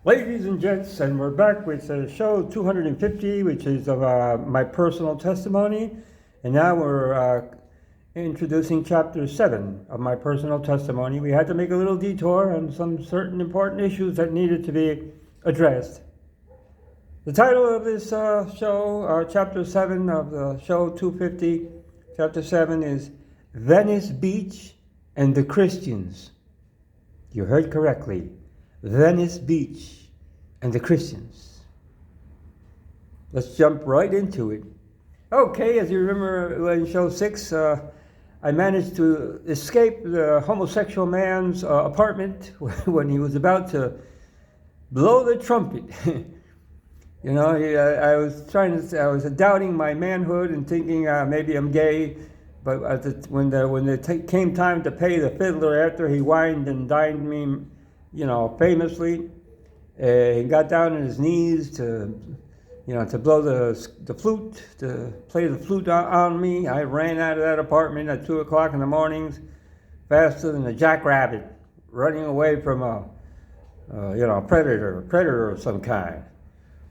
Ladies and gents, and we're back with show 250, which is of my personal testimony. And now we're introducing chapter 7 of my personal testimony. We had to make a little detour on some certain important issues that needed to be addressed. The title of this show, chapter 7 of the show 250, chapter 7 is Venice Beach and the Christians. You heard correctly. Venice Beach and the Christians. Let's jump right into it. Okay, as you remember in show 6, I managed to escape the homosexual man's apartment when he was about to blow the trumpet. You know, I was doubting my manhood and thinking maybe I'm gay. But when it came time to pay the fiddler after he wined and dined me, you know, famously, he got down on his knees to blow the flute, to play the flute on me. I ran out of that apartment at 2 o'clock in the mornings, faster than a jackrabbit, running away from a predator of some kind.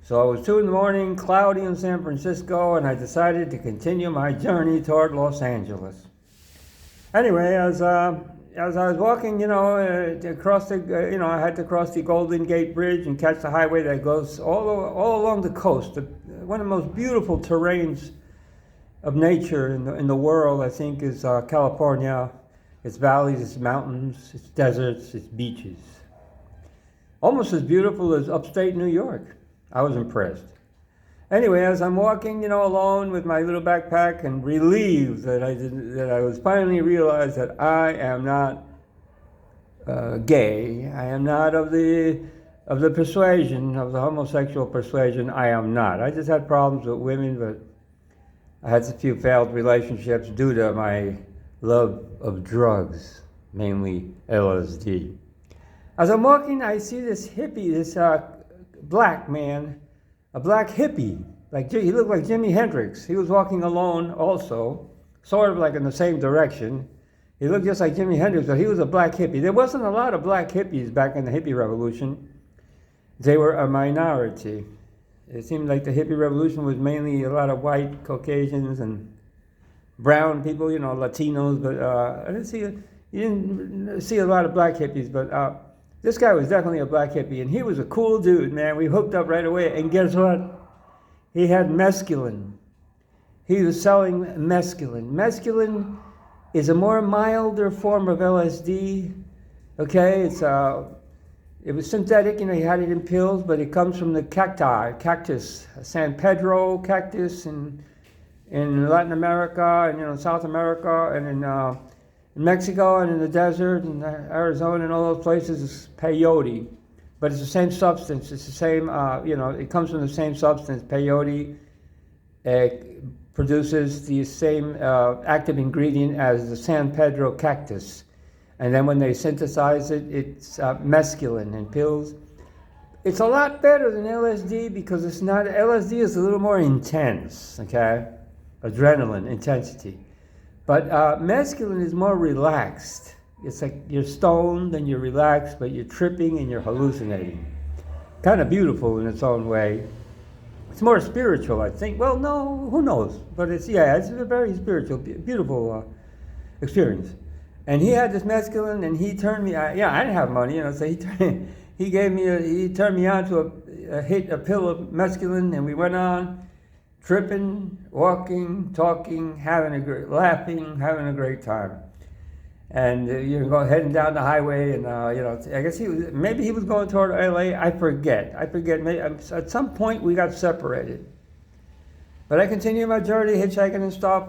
So it was 2 in the morning, cloudy in San Francisco, and I decided to continue my journey toward Los Angeles. Anyway, as I was walking, across the, I had to cross the Golden Gate Bridge and catch the highway that goes all along the coast. One of the most beautiful terrains of nature in the world, I think, is California. Its valleys, its mountains, its deserts, its beaches. Almost as beautiful as upstate New York. I was impressed. Anyway, as I'm walking, alone with my little backpack and relieved that I was finally realized that I am not gay. I am not of the persuasion, of the homosexual persuasion. I am not. I just had problems with women, but I had a few failed relationships due to my love of drugs, mainly LSD. As I'm walking, I see this hippie, this black man, a black hippie. He looked like Jimi Hendrix. He was walking alone also, sort of like in the same direction. He looked just like Jimi Hendrix, but he was a black hippie. There wasn't a lot of black hippies back in the hippie revolution. They were a minority. It seemed like the hippie revolution was mainly a lot of white Caucasians and brown people, Latinos, but you didn't see a lot of black hippies, but this guy was definitely a black hippie, and he was a cool dude, man. We hooked up right away, and guess what? He had mescaline. He was selling mescaline. Mescaline is a more milder form of LSD. Okay, it was synthetic. He had it in pills, but it comes from the cactus, San Pedro cactus, in Latin America, and South America, and in Mexico, and in the desert, and Arizona, and all those places. Is peyote, but it's the same substance. It's the same, it comes from the same substance. Peyote produces the same active ingredient as the San Pedro cactus. And then when they synthesize it, it's mescaline in pills. It's a lot better than LSD because it's not, LSD is a little more intense, okay? Adrenaline, intensity. But mescaline is more relaxed. It's like you're stoned and you're relaxed, but you're tripping and you're hallucinating. Kind of beautiful in its own way. It's more spiritual, I think. Well, no, who knows? But it's a very spiritual, beautiful experience. And he had this mescaline, and he turned me. I didn't have money, so he turned me on to a pill of mescaline, and we went on. Tripping, walking, talking, laughing, having a great time. And heading down the highway, and I guess maybe he was going toward LA. I forget. Maybe, at some point we got separated. But I continued my journey, hitchhiking and stuff.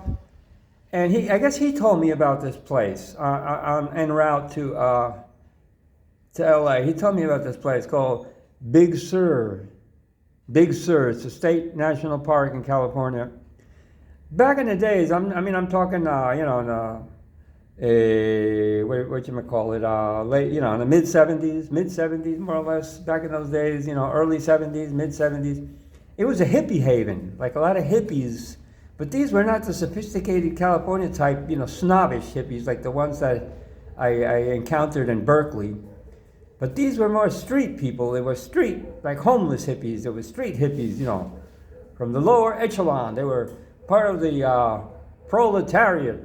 And I guess he told me about this place en route to LA. He told me about this place called Big Sur. Big Sur, it's a state national park in California. Back in the days, I'm talking, late, in the mid-70s, more or less, back in those days, early 70s, mid-70s. It was a hippie haven, like a lot of hippies, but these were not the sophisticated California type, snobbish hippies like the ones that I encountered in Berkeley. But these were more street people. They were street, like homeless hippies. They were street hippies, from the lower echelon. They were part of the proletariat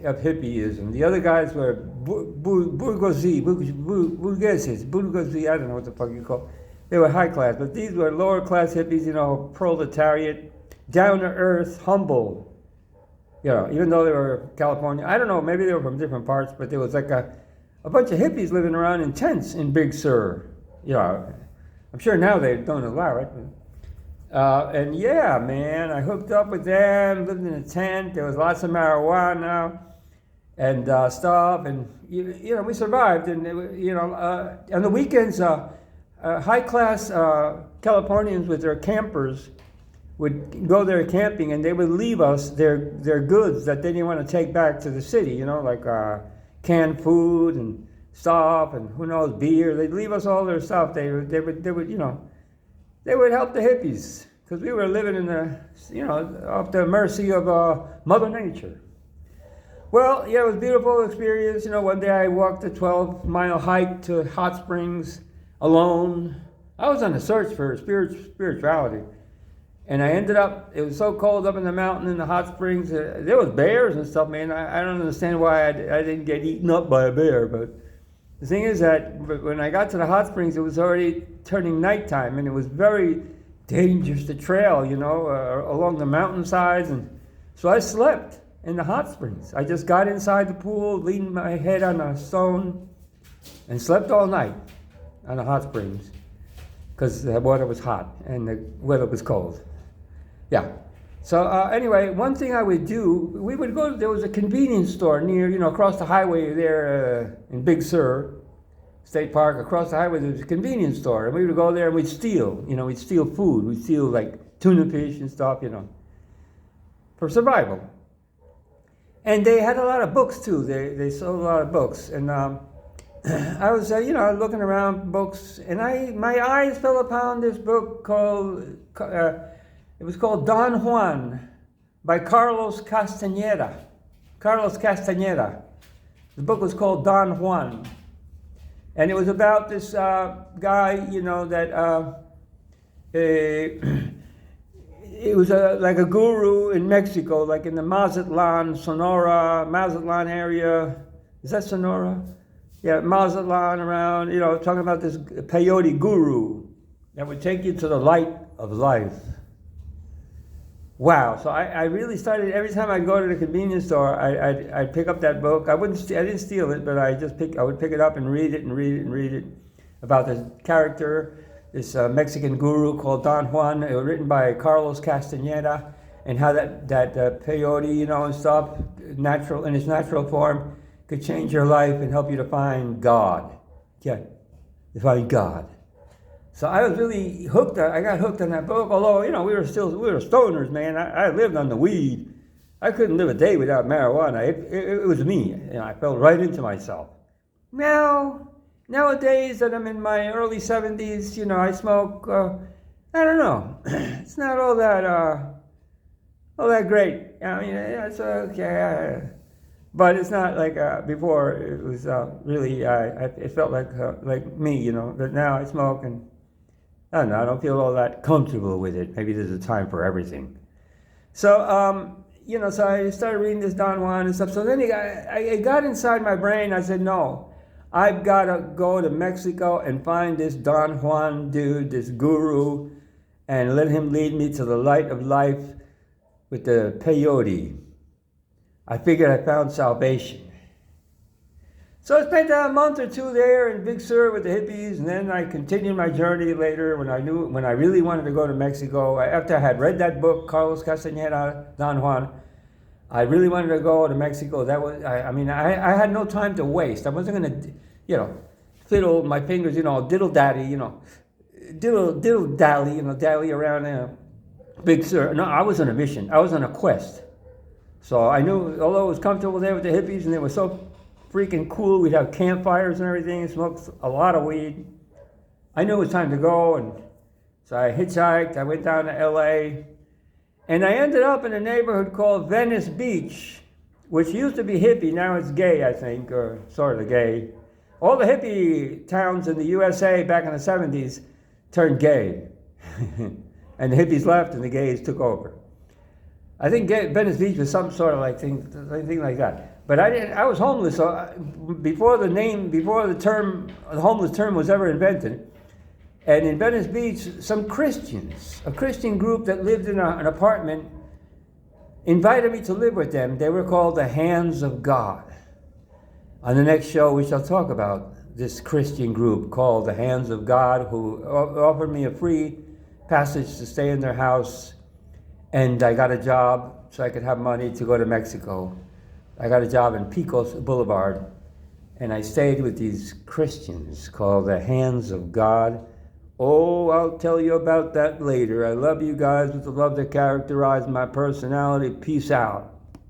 of hippieism. The other guys were bourgeoisie, I don't know what the fuck you call it. They were high class, but these were lower class hippies, proletariat, down to earth, humble. Even though they were California, I don't know, maybe they were from different parts, but there was like a bunch of hippies living around in tents in Big Sur. I'm sure now they don't allow it. And yeah, man, I hooked up with them, lived in a tent. There was lots of marijuana and stuff, and we survived. And on the weekends, high class Californians with their campers would go there camping, and they would leave us their goods that they didn't want to take back to the city. Like canned food and stuff, and who knows, beer. They'd leave us all their stuff. They would help the hippies, because we were living in off the mercy of Mother Nature. Well, yeah, it was a beautiful experience. One day I walked a 12-mile hike to hot springs alone. I was on a search for spirituality. And I ended up, it was so cold up in the mountain in the hot springs. There was bears and stuff, man. I don't understand why I didn't get eaten up by a bear. But the thing is that when I got to the hot springs, it was already turning nighttime. And it was very dangerous to trail, along the mountainsides. And so I slept in the hot springs. I just got inside the pool, leaned my head on a stone, and slept all night on the hot springs, because the water was hot and the weather was cold. Yeah. So anyway, one thing I would do, we would go, there was a convenience store near, across the highway there in Big Sur State Park. Across the highway, there was a convenience store, and we would go there and we'd steal, we'd steal food. We'd steal like tuna fish and stuff, for survival. And they had a lot of books too. They sold a lot of books. And I was, looking around books, and my eyes fell upon this book called, it was called Don Juan by Carlos Castañeda. Carlos Castañeda. The book was called Don Juan. And it was about this guy, that it was like a guru in Mexico, like in the Mazatlan area. Is that Sonora? Yeah, Mazatlan around, talking about this peyote guru that would take you to the light of life. Wow, so I really started, every time I go to the convenience store, I'd pick up that book. I didn't steal it, but I would pick it up and read it about this character, this Mexican guru called Don Juan, written by Carlos Castañeda, and how that peyote, and stuff, natural, in its natural form, could change your life and help you to find God. Yeah, to find God. So I was really hooked. I got hooked on that book. Although we were stoners, man. I lived on the weed. I couldn't live a day without marijuana. It was me. I fell right into myself. Nowadays that I'm in my early 70s, I smoke. I don't know. It's not all that great. It's okay. But it's not like before. It was really. It felt like me, But now I smoke, and I don't know. I don't feel all that comfortable with it. Maybe there's a time for everything. So so I started reading this Don Juan and stuff. So then it got inside my brain. I said, no, I've got to go to Mexico and find this Don Juan dude, this guru, and let him lead me to the light of life with the peyote. I figured I found salvation. So I spent a month or two there in Big Sur with the hippies, and then I continued my journey later when I really wanted to go to Mexico. After I had read that book, Carlos Castañeda, Don Juan, I really wanted to go to Mexico. I had no time to waste. I wasn't going to, fiddle my fingers, diddle dally around Big Sur. No, I was on a mission. I was on a quest. So I knew, although it was comfortable there with the hippies and they were so freaking cool, we'd have campfires and everything, smoked a lot of weed. I knew it was time to go, and so I hitchhiked. I went down to LA, and I ended up in a neighborhood called Venice Beach, which used to be hippie, now it's gay, I think, or sort of gay. all the hippie towns in the USA back in the 70s turned gay. And the hippies left and the gays took over. I think Venice Beach was some sort of thing like that. But I was homeless before the homeless term was ever invented. And in Venice Beach, some Christians, a Christian group that lived in an apartment, invited me to live with them. They were called the Hands of God. On the next show, we shall talk about this Christian group called the Hands of God, who offered me a free passage to stay in their house, and I got a job so I could have money to go to Mexico. I got a job in Picos Boulevard, and I stayed with these Christians called the Hands of God. Oh, I'll tell you about that later. I love you guys with the love that characterized my personality. Peace out.